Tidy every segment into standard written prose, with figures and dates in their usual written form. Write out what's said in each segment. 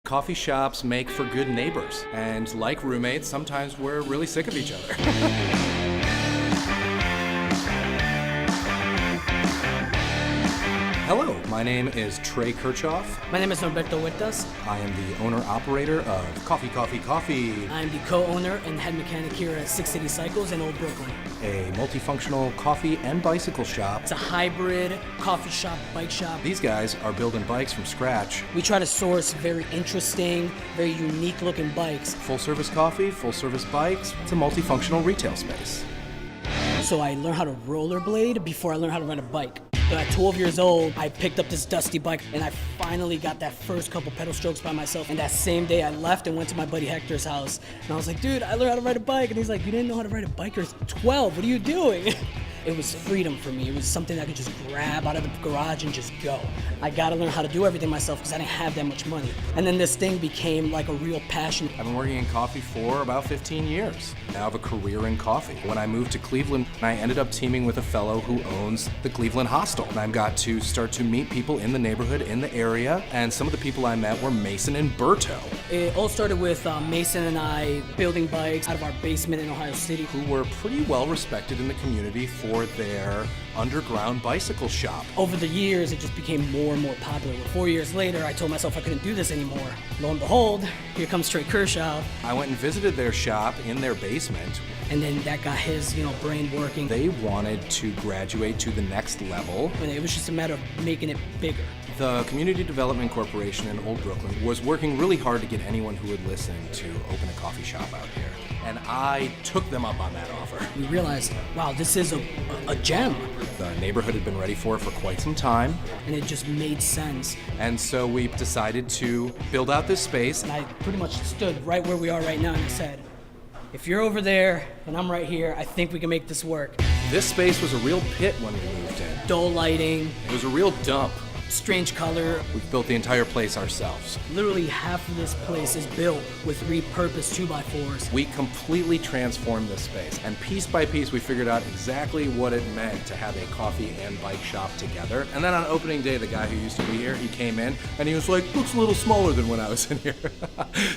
Coffee shops make for good neighbors, and like roommates, sometimes we're really sick of each other. Hello, my name is Trey Kirchhoff. My name is Norberto Huertas. I am the owner-operator of Coffee Coffee Coffee, I'm the co-owner and head mechanic here at Six City Cycles in Old Brooklyn. a multifunctional coffee and bicycle shop. It's a hybrid coffee shop, bike shop. These guys are building bikes from scratch. We try to source very interesting, very unique looking bikes. Full-service coffee, full-service bikes. It's a multifunctional retail space. So I learned how to rollerblade before I learned how to ride a bike. So at 12 years old, I picked up this dusty bike and I finally got that first couple pedal strokes by myself. And that same day I left and went to my buddy Hector's house. And I was like, dude, I learned how to ride a bike. And he's like, you didn't know how to ride a bike? You're 12, what are you doing? It was freedom for me. It was something I could just grab out of the garage and just go. I gotta learn how to do everything myself because I didn't have that much money. And then this thing became like a real passion. I've been working in coffee for about 15 years. Now I have a career in coffee. When I moved to Cleveland, I ended up teaming with a fellow who owns the Cleveland Hostel. And I got to start to meet people in the neighborhood, in the area, and some of the people I met were Mason and Berto, It all started with Mason and I building bikes out of our basement in Ohio City. who were pretty well respected in the community for their underground bicycle shop. Over the years, it just became more and more popular. 4 years later, I told myself I couldn't do this anymore. Lo and behold, here comes Trey Kirchhoff, I went and visited their shop in their basement. and then that got his, brain working. They wanted to graduate to the next level. And it was just a matter of making it bigger. The Community Development Corporation in Old Brooklyn was working really hard to get anyone who would listen to open a coffee shop out here. And I took them up on that offer. We realized, wow, this is a gem, The neighborhood had been ready for it for quite some time. and it just made sense. And so we decided to build out this space. And I pretty much stood right where we are right now and I said, if you're over there and I'm right here, I think we can make this work. This space was a real pit when we moved in. Dull lighting, It was a real dump. strange color. We've built the entire place ourselves. Literally half of this place is built with repurposed 2x4s. We completely transformed this space, and piece by piece we figured out exactly what it meant to have a coffee and bike shop together. And then on opening day, the guy who used to be here, he came in and he was like, looks a little smaller than when I was in here.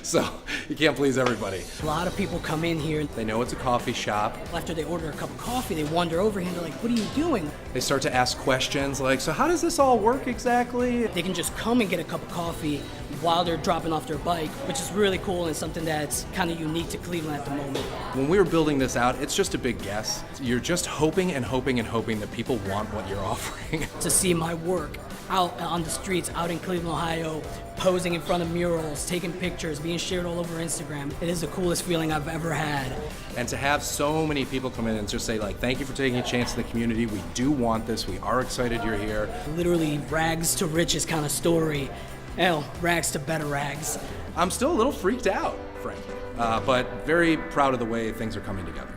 So you can't please everybody. A lot of people come in here, They know it's a coffee shop. after they order a cup of coffee, they wander over here and they're like, what are you doing? They start to ask questions like, so how does this all work exactly? They can just come and get a cup of coffee while they're dropping off their bike, which is really cool and something that's kind of unique to Cleveland at the moment. When we were building this out, it's just a big guess. You're just hoping and hoping and hoping that people want what you're offering. To see my work out on the streets, out in Cleveland, Ohio, posing in front of murals, taking pictures, being shared all over Instagram, it is the coolest feeling I've ever had. And to have so many people come in and just say like, thank you for taking a chance in the community. We do want this. We are excited you're here. Literally rags to riches kind of story. Hell, rags to better rags. I'm still a little freaked out, frankly, but very proud of the way things are coming together.